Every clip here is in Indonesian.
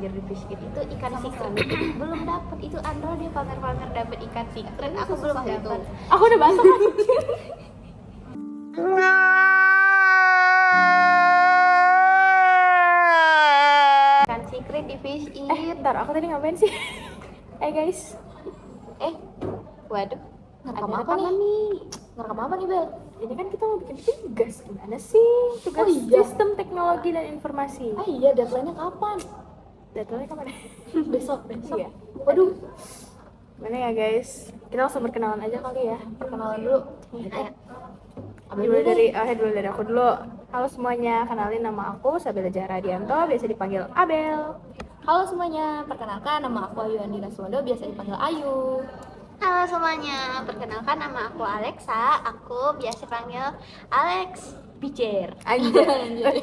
Burger di Fish Eat itu ikan secret. Belum dapat itu Andro, dia pamer-pamer dapat ikan secret, aku belum dapat. Aku udah bahas sama Ikan secret di Fish Eat. Ntar aku tadi ngapain sih? Guys, Waduh, Ngerekam ada apa rekaman nih? Ngerekam apa nih, Bel? ini kan kita mau bikin tugas, gimana sih? Tugas Oh iya. sistem teknologi dan informasi. Iya, deadline-nya kapan? Deadline kapan? Besok. Iya. Waduh, Mana ya guys? Kita langsung berkenalan aja kali ya. perkenalan dulu. Ayo. Dulu dari aku dulu. Halo semuanya, kenalin nama aku Sabila Zahra Dianto, biasa dipanggil Abel. Halo semuanya, perkenalkan nama aku Ayu Andina Suwondo, biasa dipanggil Ayu. Halo semuanya, perkenalkan nama aku Alexa. Aku biasa panggil Alex Bijer. Anjay.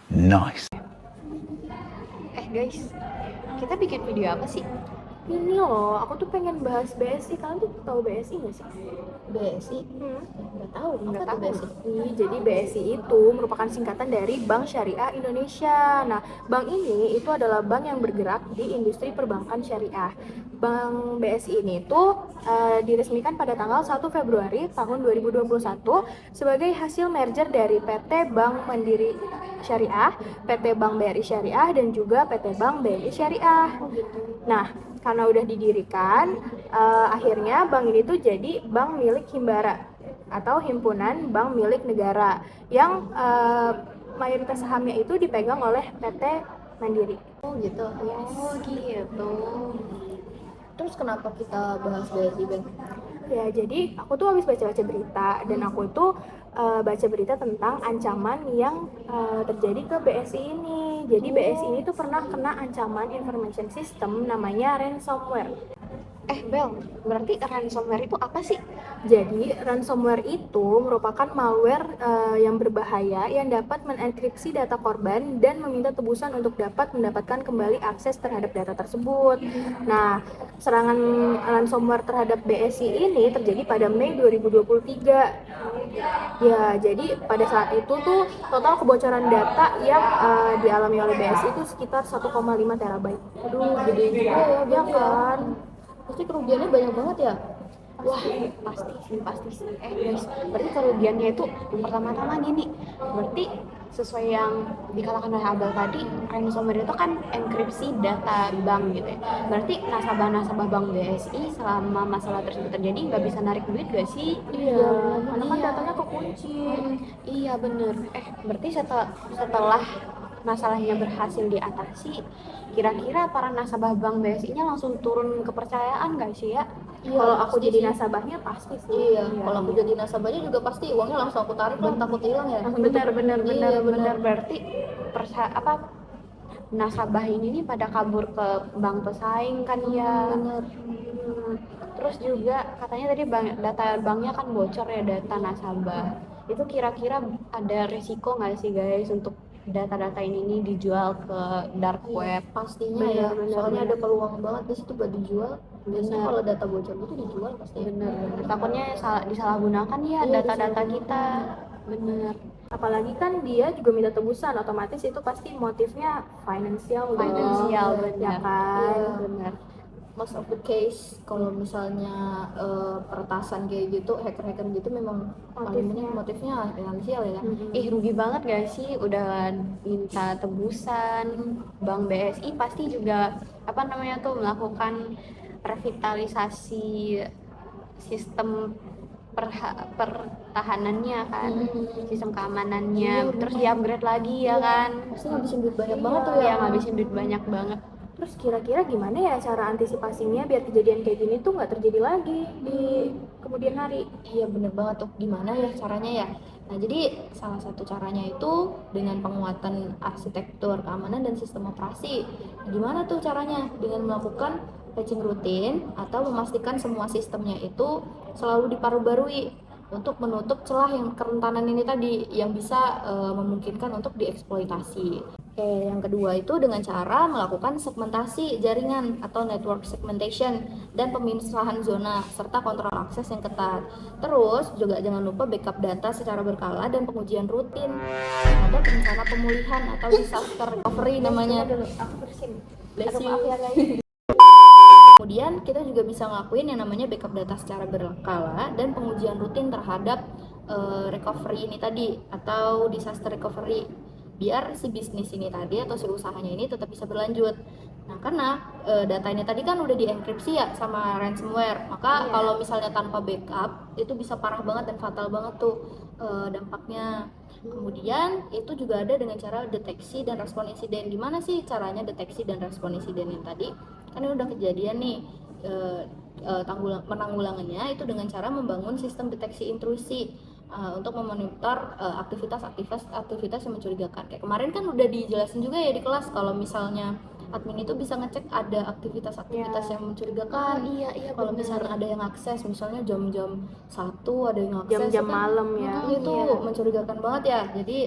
Nice. Guys, kita bikin video apa sih? Ini loh, aku tuh pengen bahas BSI. Kalian tuh tahu BSI nggak sih? BSI? Nggak tahu, Nggak apa tuh tahu. BSI? Jadi BSI itu merupakan singkatan dari Bank Syariah Indonesia. Nah, bank ini itu adalah bank yang bergerak di industri perbankan syariah. Bank BSI ini tuh diresmikan pada tanggal 1 Februari tahun 2021 sebagai hasil merger dari PT Bank Mandiri Syariah, PT Bank BRI Syariah, dan juga PT Bank BNI Syariah. Nah, karena udah didirikan, akhirnya bank ini tuh jadi bank milik Himbara atau himpunan bank milik negara yang mayoritas sahamnya itu dipegang oleh PT Mandiri. Oh gitu. Oh gitu. Terus kenapa kita bahas BSI, Bel? Ya, jadi aku tuh habis baca-baca berita dan aku tuh baca berita tentang ancaman yang terjadi ke BSI ini. Jadi BSI ini tuh pernah kena ancaman information system namanya ransomware. Bel, berarti ransomware itu apa sih? Jadi ransomware itu merupakan malware yang berbahaya yang dapat menenkripsi data korban dan meminta tebusan untuk dapat mendapatkan kembali akses terhadap data tersebut. Nah, serangan ransomware terhadap BSI ini terjadi pada Mei 2023. Ya, jadi pada saat itu tuh total kebocoran data yang dialami oleh BSI itu sekitar 1,5 terabyte. Aduh, gede juga ya, Ya Bel, ya. kan? Pasti kerugiannya banyak banget ya? Wah, pasti sih. Guys, berarti kerugiannya itu yang pertama-tama gini. Berarti sesuai yang dikatakan oleh Abel tadi, ransomware itu kan enkripsi data bank gitu ya. Berarti nasabah-nasabah bank BSI selama masalah tersebut terjadi nggak bisa narik duit gak sih? Iya, karena kan Iya. datanya kekunci. Iya bener. Berarti setelah masalahnya berhasil diatasi, kira-kira para nasabah bank BSI-nya langsung turun kepercayaan gak sih ya? Iya, Kalau aku pasti jadi sih. nasabahnya pasti sih. Iya, kalau aku jadi nasabahnya juga pasti uangnya langsung aku tarik lah, takut hilang ya. Bener. Berarti nasabah ini nih pada kabur ke bank pesaing kan ya. Bener. Terus juga katanya tadi data banknya kan bocor ya, data nasabah. Itu kira-kira ada resiko nggak sih guys untuk data-data ini dijual ke dark web? Pastinya ya, soalnya ada peluang banget di situ buat dijual. Biasanya Bener. kalau data bocor itu dijual pasti. Bener. Takutnya disalahgunakan ya Iya, data-data kita. Bener. Apalagi kan dia juga minta tebusan, otomatis itu pasti motifnya finansial dong. Finansial, ya bener. kan? Iya. Bener. Most of the case kalau misalnya peretasan kayak gitu, hacker-hacker gitu memang paling banyak motifnya finansial ya. Rugi banget gak sih udah minta tebusan. Bank BSI pasti juga melakukan revitalisasi sistem pertahanannya kan, sistem keamanannya, terus di-upgrade lagi ya kan. Pasti ngabisin duit banyak banget tuh ya. Ya ngabisin duit banyak banget. Terus kira-kira gimana ya cara antisipasinya biar kejadian kayak gini tuh nggak terjadi lagi di kemudian hari? Iya bener banget tuh, gimana ya caranya ya? Nah jadi salah satu caranya itu dengan penguatan arsitektur keamanan dan sistem operasi. Nah, gimana tuh caranya? Dengan melakukan patching rutin atau memastikan semua sistemnya itu selalu diperbarui untuk menutup celah yang kerentanan ini tadi yang bisa memungkinkan untuk dieksploitasi. Oke, yang kedua itu dengan cara melakukan segmentasi jaringan atau network segmentation dan pemisahan zona serta kontrol akses yang ketat. Terus juga jangan lupa backup data secara berkala dan pengujian rutin terhadap rencana pemulihan atau disaster recovery namanya. Aku bersin. Bless you. Maaf ya guys. Kemudian kita juga bisa ngelakuin yang namanya backup data secara berkala dan pengujian rutin terhadap recovery ini tadi atau disaster recovery, biar si bisnis ini tadi atau si usahanya ini tetap bisa berlanjut. Nah, karena data ini tadi kan udah dienkripsi ya sama ransomware, maka kalau misalnya tanpa backup itu bisa parah banget dan fatal banget tuh dampaknya. Kemudian itu juga ada dengan cara deteksi dan respon insiden. Gimana sih caranya deteksi dan respon insiden yang tadi? Kan ini udah kejadian nih, penanggulangannya itu dengan cara membangun sistem deteksi intrusi untuk memonitor aktivitas yang mencurigakan. Kayak kemarin kan udah dijelasin juga ya di kelas kalau misalnya admin itu bisa ngecek ada aktivitas yang mencurigakan. Iya, Kalau misalnya ada yang akses, misalnya jam-jam 1 ada yang akses Jam-jam kan, malam ya. itu mencurigakan banget ya. Jadi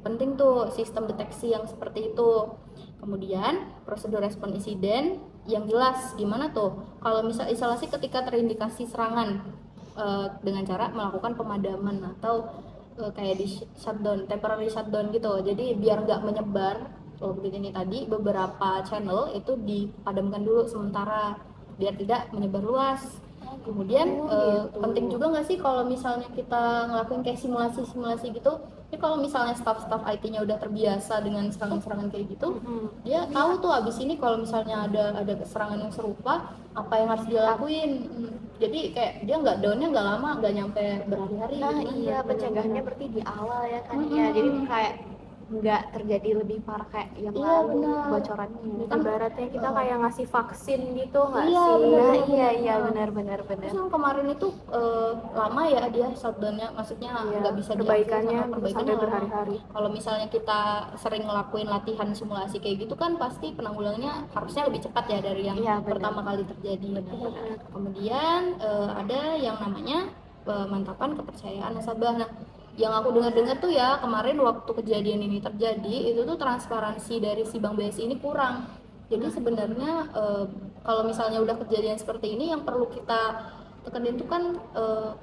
penting tuh sistem deteksi yang seperti itu. Kemudian prosedur respon insiden yang jelas gimana tuh kalau misal instalasi ketika terindikasi serangan dengan cara melakukan pemadaman atau kayak di shutdown, temporary shutdown gitu. Jadi biar nggak menyebar begini tadi, beberapa channel itu dipadamkan dulu sementara biar tidak menyebar luas. Kemudian penting juga nggak sih kalau misalnya kita ngelakuin kayak simulasi gitu, ini kalau misalnya staff IT-nya udah terbiasa dengan serangan-serangan kayak gitu, dia tahu tuh abis ini kalau misalnya ada serangan yang serupa apa yang harus dia lakuin. Jadi kayak dia nggak downnya nggak lama, nggak nyampe berhari-hari. Nah gitu. iya, pencegahannya berarti di awal ya kan ya, jadi tuh kayak nggak terjadi lebih parah kayak yang Iya, lalu benar. bocorannya. Kan ibaratnya kita kayak ngasih vaksin gitu nggak Iya, sih? benar. Nah iya benar. Terus yang kemarin itu lama ya dia shutdownnya, maksudnya nggak bisa perbaikannya diakses, bisa sampai lama. berhari-hari. Kalau misalnya kita sering ngelakuin latihan simulasi kayak gitu kan pasti penanggulangannya harusnya lebih cepat ya dari yang Iya, benar. pertama kali terjadi. Kemudian ada yang namanya pemantapan kepercayaan nasabah. Nah, yang aku dengar-dengar tuh ya kemarin waktu kejadian ini terjadi itu tuh transparansi dari si Bank BSI ini kurang. Jadi sebenarnya kalau misalnya udah kejadian seperti ini yang perlu kita tekenin itu kan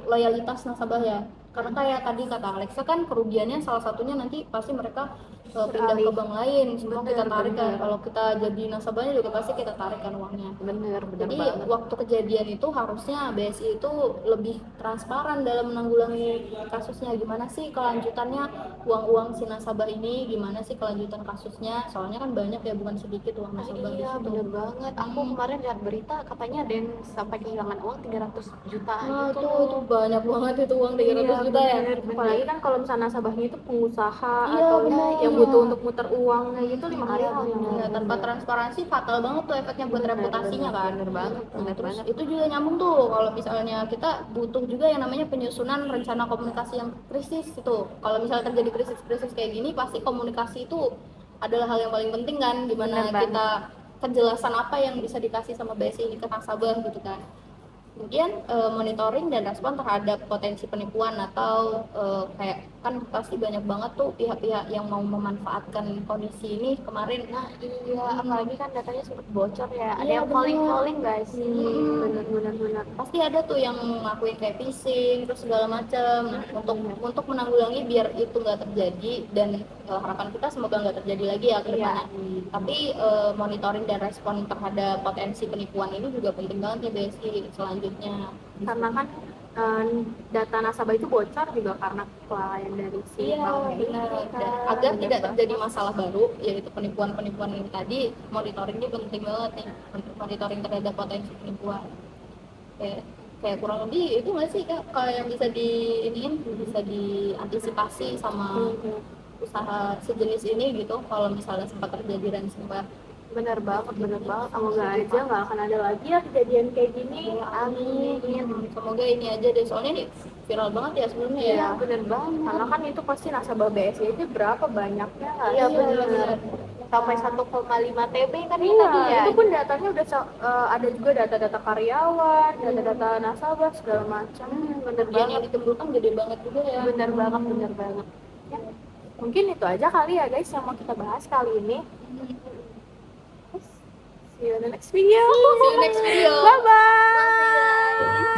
loyalitas nasabah ya. Karena kayak tadi kata Alexa kan kerugiannya salah satunya nanti pasti mereka pindah ke bank lain, semua kita tarik kan. Kalau kita jadi nasabahnya juga pasti kita tarik kan uangnya. Bener Jadi banget. waktu kejadian itu harusnya BSI itu lebih transparan dalam menanggulangi kasusnya. Gimana sih kelanjutannya uang-uang si nasabah ini, gimana sih kelanjutan kasusnya? Soalnya kan banyak ya, bukan sedikit uang nasabah di Iya situ. bener banget, aku kemarin lihat berita katanya ada yang sampai kehilangan uang 300 juta Nah, gitu. itu banyak banget itu uang 300 juta ya. Apalagi kan kalau misalnya nasabahnya itu pengusaha Iya, atau benar. yang butuh untuk muter uang kayak gitu 5 kali hal yang Ya, tanpa transparansi fatal banget tuh efeknya buat reputasinya kan. Bener banget, bener Terus banget. itu juga nyambung tuh kalau misalnya kita butuh juga yang namanya penyusunan rencana komunikasi yang krisis itu. Kalau misalnya terjadi krisis-krisis kayak gini pasti komunikasi itu adalah hal yang paling penting kan, gimana Bener banget. kita kejelasan apa yang bisa dikasih sama BSI ini ke nasabah gitu kan. Kemudian monitoring dan respon terhadap potensi penipuan atau kayak kan pasti banyak banget tuh pihak-pihak yang mau memanfaatkan kondisi ini kemarin. Nah iya, apalagi kan datanya sempat bocor ya, ada Iya, yang calling guys. benar-benar Pasti ada tuh yang ngelakuin kayak phishing terus segala macam. Nah, untuk menanggulangi biar itu nggak terjadi dan harapan kita semoga nggak terjadi lagi ya ke depannya. Tapi monitoring dan respon terhadap potensi penipuan ini juga penting banget ya BSI selanjutnya. karena kan data nasabah itu bocor juga karena kelalaian dari si bank ini. benar. Dan agar tidak terjadi masalah baru yaitu penipuan-penipuan ini tadi, monitoringnya penting banget nih untuk monitoring terhadap potensi penipuan. Kayak kurang lebih itu nggak sih kak kalau yang bisa bisa diantisipasi sama usaha sejenis ini gitu kalau misalnya sempat terjadi ransomware. Benar banget. Semoga aja nggak akan ada lagi ya kejadian kayak gini. Amin. Semoga ini aja deh soalnya ini viral banget ya sebelumnya ya. Iya bener banget. Karena kan itu pasti nasabah BSI itu berapa banyaknya nggak Iya sih? bener. Sampai 1,5 TB kan ya Iya, tadi ya. itu pun datanya udah ada juga data-data karyawan, data-data nasabah segala macam. Bener Yang banget. dikumpulkan gede banget juga ya. Bener banget. Ya. Mungkin itu aja kali ya guys yang mau kita bahas kali ini. See you in the next video. See you next video. Bye bye. Bye guys.